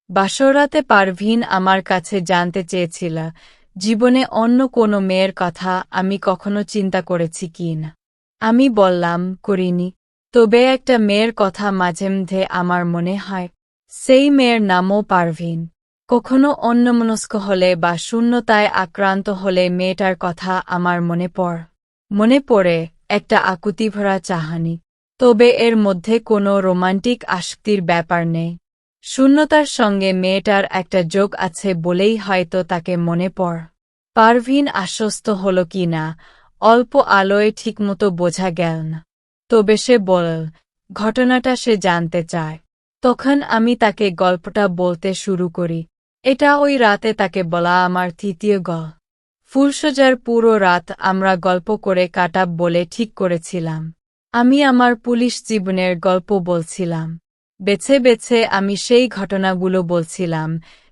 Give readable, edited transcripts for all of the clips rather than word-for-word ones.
বাসরাতে পারভীন আমার কাছে জানতে চেয়েছিল জীবনে অন্য কোনো মেয়ের কথা আমি কখনো চিন্তা করেছি কি না। আমি বললাম, করিনি। তবে একটা মেয়ের কথা মাঝে মধ্যে আমার মনে হয়। সেই মেয়ের নামও পারভীন। কখনো অন্যমনস্ক হলে বা শূন্যতায় আক্রান্ত হলে মেয়েটার কথা আমার মনে পড়ে একটা আকুতিভরা চাহানি। তবে এর মধ্যে কোনো রোমান্টিক আসক্তির ব্যাপার নেই। শূন্যতার সঙ্গে মেয়েটার একটা যোগ আছে বলেই হয়তো তাকে মনে পারভীন আশ্বস্ত হল কি না অল্প আলোয় ঠিকমতো বোঝা গেল না। তবে সে ঘটনাটা সে জানতে চায়। তখন আমি তাকে গল্পটা বলতে শুরু করি। এটা ওই রাতে তাকে বলা আমার তৃতীয় ফুলসজ্জার পুরো রাত আমরা গল্প করে কাটাব বলে ঠিক করেছিলাম। আমি আমার পুলিশ জীবনের গল্প বলছিলাম। বেছে বেছে আমি সেই ঘটনাগুলো বলছিলাম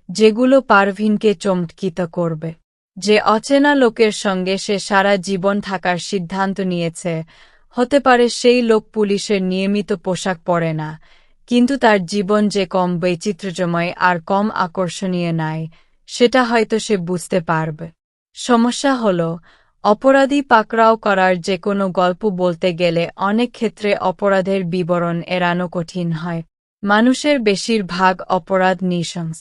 যেগুলো পারভীনকে চমৎকৃত করবে। যে অচেনা লোকের সঙ্গে সে সারা জীবন থাকার সিদ্ধান্ত নিয়েছে, হতে পারে সেই লোক পুলিশের নিয়মিত পোশাক পরে না, কিন্তু তার জীবন যে কম বৈচিত্র্যময় আর কম আকর্ষণীয় নয়, সেটা হয়তো সে বুঝতে পারবে। সমস্যা হল, অপরাধী পাকড়াও করার যে কোনো গল্প বলতে গেলে অনেক ক্ষেত্রে অপরাধের বিবরণ এড়ানো কঠিন হয়। মানুষের বেশিরভাগ অপরাধ নৃশংস।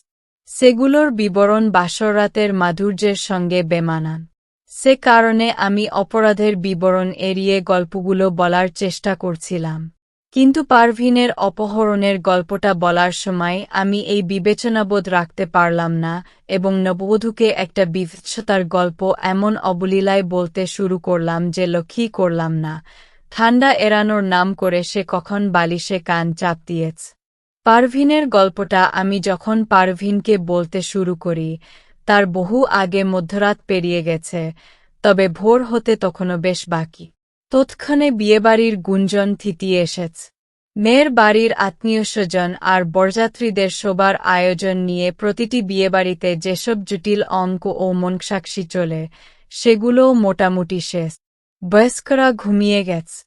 সেগুলোর বিবরণ বাসরাতের মাধুর্যের সঙ্গে বেমানান। সে কারণে আমি অপরাধের বিবরণ এড়িয়ে গল্পগুলো বলার চেষ্টা করছিলাম। কিন্তু পারভীনের অপহরণের গল্পটা বলার সময় আমি এই বিবেচনাবোধ রাখতে পারলাম না এবং নববধূকে একটা বিভৎসতার গল্প এমন অবলীলায় বলতে শুরু করলাম যে লক্ষ্যই করলাম না ঠান্ডা এড়ানোর নাম করে সে কখন বালিশে কান চাপ দিয়েছে। পারভীনের গল্পটা আমি যখন পারভীনকে বলতে শুরু করি তার বহু আগে মধ্যরাত পেরিয়ে গেছে, তবে ভোর হতে তখনও বেশ বাকি। তৎক্ষণে বিয়েবাড়ির গুঞ্জন থিতিয়ে এসেছে। মেয়ের বাড়ির আত্মীয়স্বজন আর বরযাত্রীদের সবার আয়োজন নিয়ে প্রতিটি বিয়েবাড়িতে যেসব জটিল অঙ্ক ও মনসাক্ষী চলে, সেগুলোও মোটামুটি শেষ। বয়স্করা ঘুমিয়ে গেছে।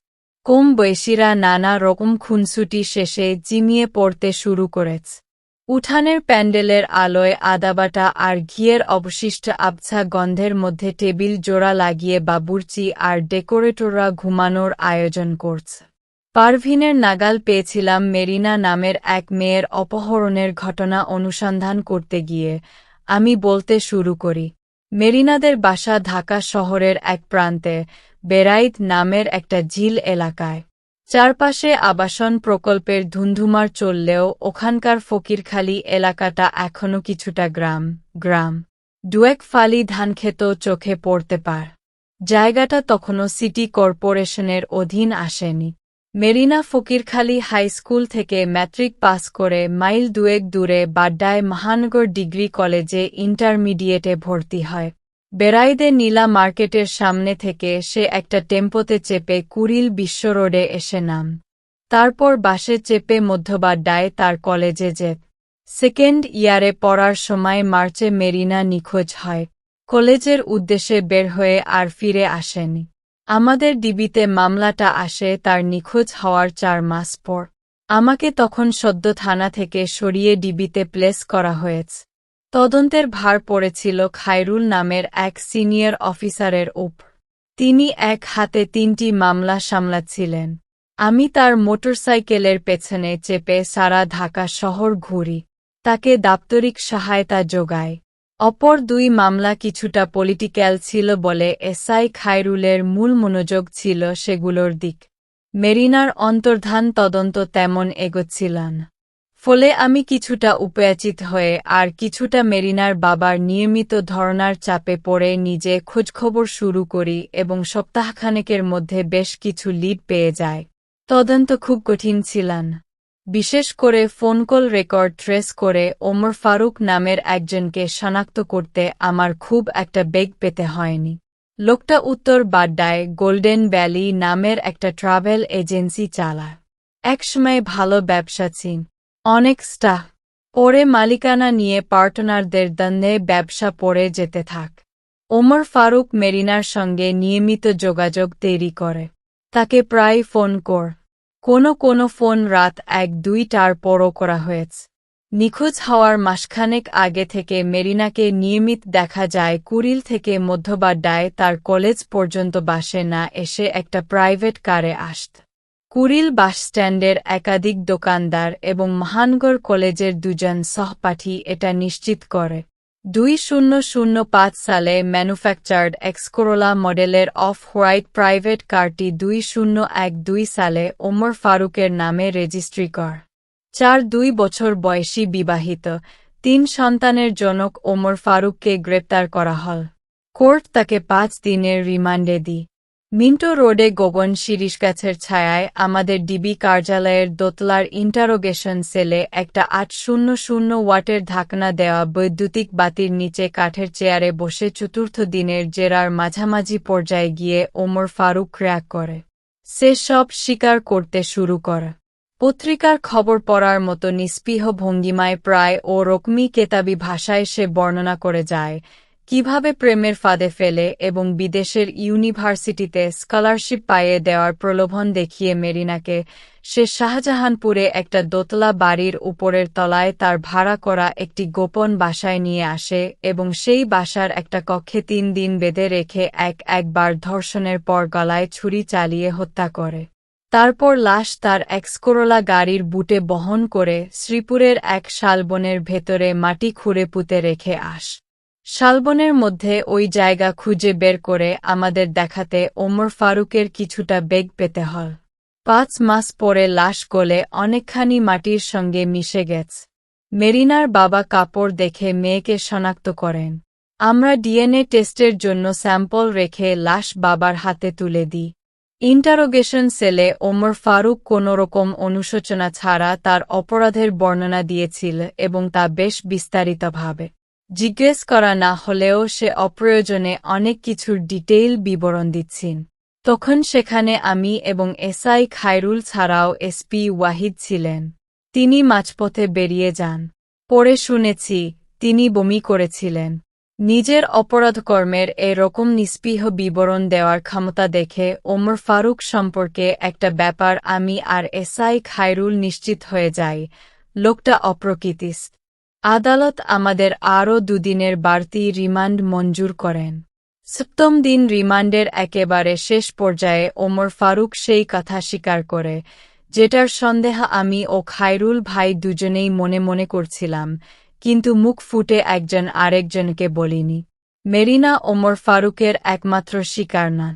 কম বয়সীরা নানা রকম খুনসুটি শেষে জিমিয়ে পড়তে শুরু করেছে। উঠানের প্যান্ডেলের আলোয় আদাবাটা আর ঘিয়ের অবশিষ্ট আবছা গন্ধের মধ্যে টেবিল জোড়া লাগিয়ে বাবুর্চি আর ডেকোরেটররা ঘুমানোর আয়োজন করছে। পারভীনের নাগাল পেয়েছিলাম মেরিনা নামের এক মেয়ের অপহরণের ঘটনা অনুসন্ধান করতে গিয়ে। আমি বলতে শুরু করি। মেরিনাদের বাসা ঢাকা শহরের এক প্রান্তে, বেড়াইত নামের একটা ঝিল এলাকায়। চারপাশে আবাসন প্রকল্পের ধুন্ধুমার চললেও ওখানকার ফকিরখালি এলাকাটা এখনো কিছুটা গ্রাম। দুয়েক ফালি ধানক্ষেতও চোখে পড়তে জায়গাটা তখনও সিটি কর্পোরেশনের অধীন আসেনি। মেরিনা ফকিরখালি হাই স্কুল থেকে ম্যাট্রিক পাস করে মাইল দুয়েক দূরে বাড্ডায় মহানগর ডিগ্রি কলেজে ইন্টারমিডিয়েটে ভর্তি হয়। বেড়াইদে নীলা মার্কেটের সামনে থেকে সে একটা টেম্পোতে চেপে কুড়িল বিশ্ব রোডে এসে তারপর বাসে চেপে মধ্যবাড্ডায় তার কলেজে সেকেন্ড ইয়ারে পড়ার সময় মার্চে মেরিনা নিখোঁজ হয়। কলেজের উদ্দেশ্যে বের হয়ে আর ফিরে আসেনি। আমাদের ডিবিতে মামলাটা আসে তার নিখোঁজ হওয়ার 4 মাস পর। আমাকে তখন সদ্য থানা থেকে সরিয়ে ডিবিতে প্লেস করা হয়েছে। তদন্তের ভার পড়েছিল খায়রুল নামের এক সিনিয়র অফিসারের উপর। তিনি এক হাতে 3টি মামলা সামলাচ্ছিলেন। আমি তার মোটরসাইকেলের পেছনে চেপে সারা ঢাকা শহর ঘুরি, তাকে দাপ্তরিক সহায়তা যোগাই। অপর 2 মামলা কিছুটা পলিটিক্যাল ছিল বলে এসআই খায়রুলের মূল মনোযোগ ছিল সেগুলোর দিক। মেরিনার অন্তর্ধান তদন্ত তেমন এগোচ্ছিল না। ফলে আমি কিছুটা উপায়াচিত হয়ে আর কিছুটা মেরিনার বাবার নিয়মিত ধরনার চাপে পড়ে নিজে খোঁজখবর শুরু করি এবং সপ্তাহখানেকের মধ্যে বেশ কিছু লিড পেয়ে যায়। তদন্ত খুব কঠিন ছিল না। বিশেষ করে ফোন কল রেকর্ড ট্রেস করে ওমর ফারুক নামের একজনকে শনাক্ত করতে আমার খুব একটা বেগ পেতে হয়নি। লোকটা উত্তর বাড্ডায় গোল্ডেন ভ্যালি নামের একটা ট্রাভেল এজেন্সি চালায়। একসময় ভালো ব্যবসা ছিল, অনেক স্টাফ। পরে মালিকানা নিয়ে পার্টনারদের দ্বন্দ্বে ব্যবসা পড়ে যেতে থাক। ওমর ফারুক মেরিনার সঙ্গে নিয়মিত যোগাযোগ তৈরি করে। তাকে প্রায় ফোন কোনো ফোন রাত 1-2টার পরও করা হয়েছে। নিখোঁজ হওয়ার মাসখানেক আগে থেকে মেরিনাকে নিয়মিত দেখা যায় কুড়িল থেকে মধ্যবাড্ডায় তার কলেজ পর্যন্ত বাসে না এসে একটা প্রাইভেট কারে আসত। কুড়িল বাসস্ট্যান্ডের একাধিক দোকানদার এবং মহানগর কলেজের দুজন সহপাঠী এটা নিশ্চিত করে। 2005 সালে ম্যানুফ্যাকচার্ড এক্সকোরোলা মডেলের অফ হোয়াইট প্রাইভেট কারটি 2012 সালে ওমর ফারুকের নামে রেজিস্ট্রি করে। 2 বছর বয়সী বিবাহিত 3 সন্তানের জনক ওমর ফারুককে গ্রেপ্তার করা হয়। কোর্ট তাকে 5 দিনের রিমান্ডে দি। মিন্টো রোডে গগন শিরিষগাছের ছায়ায় আমাদের ডিবি কার্যালয়ের দোতলার ইন্টারোগেশন সেলে একটা 800 ওয়াটের ঢাকনা দেওয়া বৈদ্যুতিক বাতির নিচে কাঠের চেয়ারে বসে চতুর্থ দিনের জেরার মাঝামাঝি পর্যায়ে গিয়ে ওমর ফারুক ক্র্যাক করে। সে সব স্বীকার করতে শুরু করে। পত্রিকার খবর পড়ার মতো নিস্পৃহ ভঙ্গিমায় প্রায় ও রকমি কেতাবি ভাষায় সে বর্ণনা করে যায় কিভাবে প্রেমের ফাঁদে ফেলে এবং বিদেশের ইউনিভার্সিটিতে স্কলারশিপ পাইয়ে দেওয়ার প্রলোভন দেখিয়ে মেরিনাকে সে শাহজাহানপুরে একটা দোতলা বাড়ির উপরের তলায় তার ভাড়া করা একটি গোপন বাসায় নিয়ে আসে এবং সেই বাসার একটা কক্ষে 3 দিন বেঁধে রেখে একবার ধর্ষণের পর গলায় ছুরি চালিয়ে হত্যা করে। তারপর লাশ তার এক্সকোরোলা গাড়ির বুটে বহন করে শ্রীপুরের এক শালবনের ভেতরে মাটি খুঁড়ে পুঁতে রেখে আস। শালবনের মধ্যে ওই জায়গা খুঁজে বের করে আমাদের দেখাতে ওমর ফারুকের কিছুটা বেগ পেতে হয়। 5 মাস পরে লাশ গলে অনেকখানি মাটির সঙ্গে মিশে গেছে। মেরিনার বাবা কাপড় দেখে মেয়েকে শনাক্ত করেন। আমরা ডিএনএ টেস্টের জন্য স্যাম্পল রেখে লাশ বাবার হাতে তুলে দিই। ইন্টারোগেশন সেলে ওমর ফারুক কোনোরকম অনুশোচনা ছাড়া তার অপরাধের বর্ণনা দিয়েছিল এবং তা বেশ বিস্তারিতভাবে। জিজ্ঞেস করা না হলেও সে অপ্রয়োজনে অনেক কিছুর ডিটেইল বিবরণ দিচ্ছেন। তখন সেখানে আমি এবং এসআই খায়রুল ছাড়াও এসপি ওয়াহিদ ছিলেন। তিনি মাঝপথে বেরিয়ে যান। পরে শুনেছি তিনি বমি করেছিলেন। নিজের অপরাধকর্মের এরকম নিস্পৃহ বিবরণ দেওয়ার ক্ষমতা দেখে ওমর ফারুক সম্পর্কে একটা ব্যাপার আমি আর এসআই খায়রুল নিশ্চিত হয়ে যাই, লোকটা অপ্রকৃতিস্থ। আদালত আমাদের আরও 2 দিনের বাড়তি রিমান্ড মঞ্জুর করেন। 7ম দিন রিমান্ডের একেবারে শেষ পর্যায়ে ওমর ফারুক সেই কথা স্বীকার করে, যেটার সন্দেহ আমি ও খায়রুল ভাই দুজনেই মনে মনে করছিলাম, কিন্তু মুখ ফুটে একজন আরেকজনকে বলিনি। মেরিনা ওমর ফারুকের একমাত্র শিকার না।